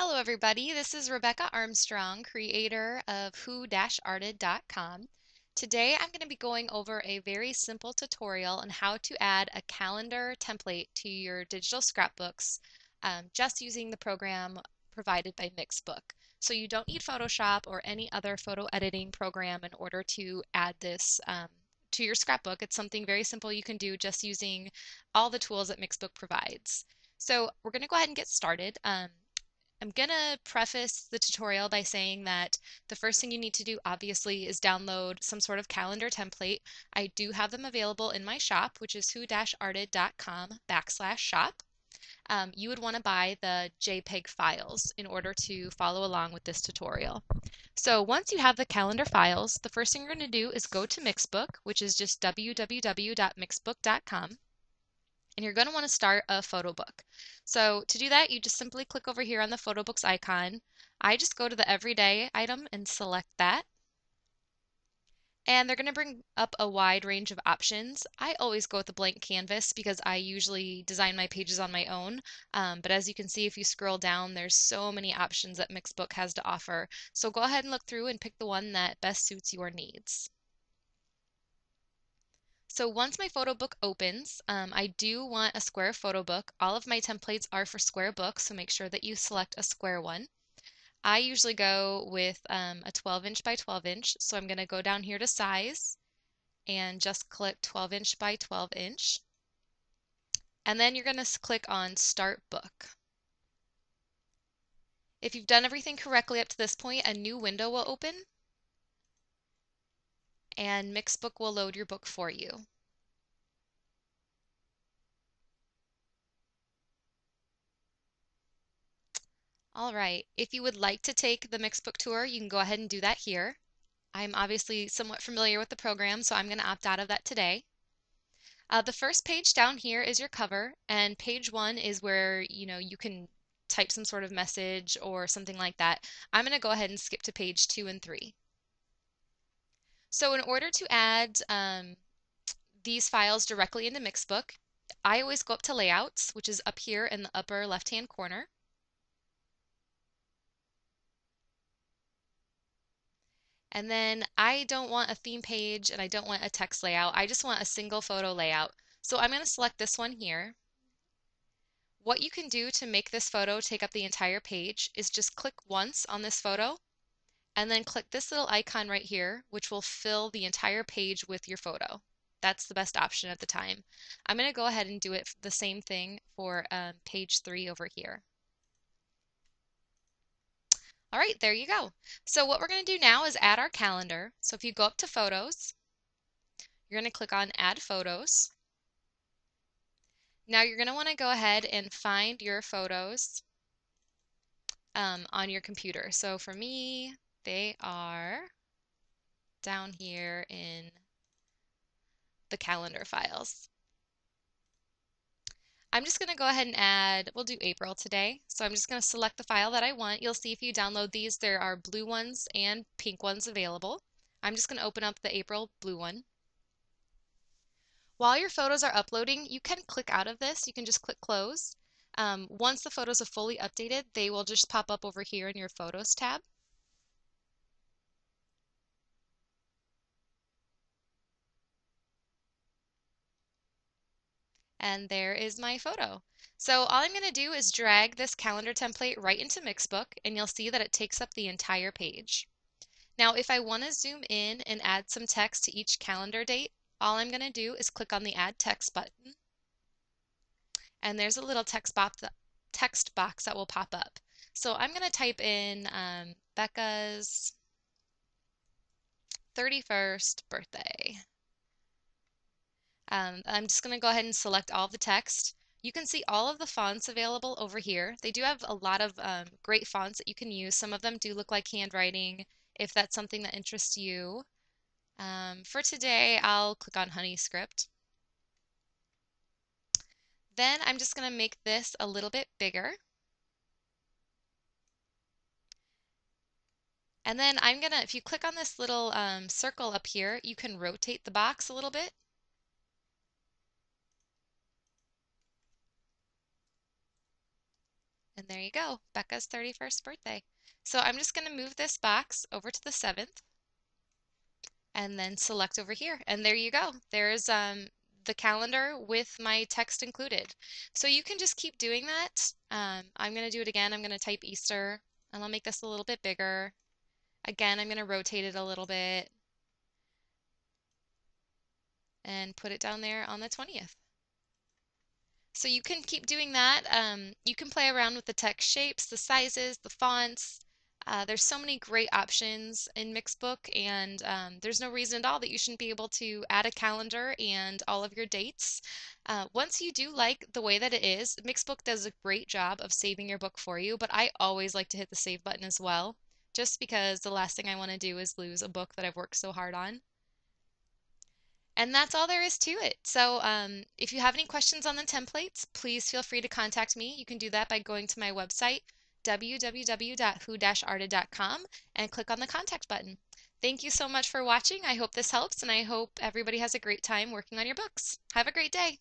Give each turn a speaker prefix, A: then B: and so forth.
A: Hello everybody, this is Rebecca Armstrong, creator of who-arted.com. Today I'm going to be going over a very simple tutorial on how to add a calendar template to your digital scrapbooks just using the program provided by Mixbook. So you don't need Photoshop or any other photo editing program in order to add this to your scrapbook. It's something very simple you can do just using all the tools that Mixbook provides. So we're going to go ahead and get started. I'm going to preface the tutorial by saying that the first thing you need to do obviously is download some sort of calendar template. I do have them available in my shop, which is who-arted.com/shop. You would want to buy the JPEG files in order to follow along with this tutorial. So once you have the calendar files, the first thing you're going to do is go to Mixbook, which is just www.mixbook.com. And you're going to want to start a photo book. So to do that, you just simply click over here on the photo books icon. I just go to the everyday item and select that. And they're going to bring up a wide range of options. I always go with a blank canvas because I usually design my pages on my own. But as you can see, if you scroll down, there's so many options that Mixbook has to offer. So go ahead and look through and pick the one that best suits your needs. So once my photo book opens, I do want a square photo book. All of my templates are for square books, so make sure that you select a square one. I usually go with a 12-inch by 12-inch, so I'm going to go down here to size and just click 12-inch by 12-inch. And then you're going to click on Start Book. If you've done everything correctly up to this point, a new window will open and Mixbook will load your book for you. All right, if you would like to take the Mixbook tour, you can go ahead and do that here. I'm obviously somewhat familiar with the program, so I'm going to opt out of that today. The first page down here is your cover, and page 1 is where you can type some sort of message or something like that. I'm going to go ahead and skip to page 2 and 3. So in order to add these files directly into Mixbook, I always go up to Layouts, which is up here in the upper left-hand corner. And then I don't want a theme page and I don't want a text layout. I just want a single photo layout. So I'm going to select this one here. What you can do to make this photo take up the entire page is just click once on this photo and then click this little icon right here, which will fill the entire page with your photo. That's the best option at the time. I'm going to go ahead and do it the same thing for page 3 over here. All right, there you go. So what we're going to do now is add our calendar. So if you go up to Photos, you're going to click on Add Photos. Now you're going to want to go ahead and find your photos on your computer. So for me, they are down here in the calendar files. I'm just going to go ahead and add, we'll do April today. So I'm just going to select the file that I want. You'll see if you download these, there are blue ones and pink ones available. I'm just going to open up the April blue one. While your photos are uploading, you can click out of this. You can just click close. Once the photos are fully updated, they will just pop up over here in your Photos tab. And there is my photo. So all I'm going to do is drag this calendar template right into Mixbook, and you'll see that it takes up the entire page. Now, if I want to zoom in and add some text to each calendar date, all I'm going to do is click on the Add Text button, and there's a little text box that will pop up. So I'm going to type in Becca's 31st birthday. I'm just going to go ahead and select all the text. You can see all of the fonts available over here. They do have a lot of great fonts that you can use. Some of them do look like handwriting if that's something that interests you. For today, I'll click on Honey Script. Then I'm just going to make this a little bit bigger. And then I'm going to, if you click on this little circle up here, you can rotate the box a little bit. And And there you go, Becca's 31st birthday. So I'm just going to move this box over to the 7th and then select over here. And there you go. There's the calendar with my text included. So you can just keep doing that. I'm going to do it again. I'm going to type Easter and I'll make this a little bit bigger. Again, I'm going to rotate it a little bit and put it down there on the 20th. So you can keep doing that. You can play around with the text shapes, the sizes, the fonts. There's so many great options in Mixbook, and there's no reason at all that you shouldn't be able to add a calendar and all of your dates. Once you do like the way that it is, Mixbook does a great job of saving your book for you, but I always like to hit the save button as well, just because the last thing I want to do is lose a book that I've worked so hard on. And that's all there is to it. So if you have any questions on the templates, please feel free to contact me. You can do that by going to my website, www.who-arted.com, and click on the contact button. Thank you so much for watching. I hope this helps, and I hope everybody has a great time working on your books. Have a great day.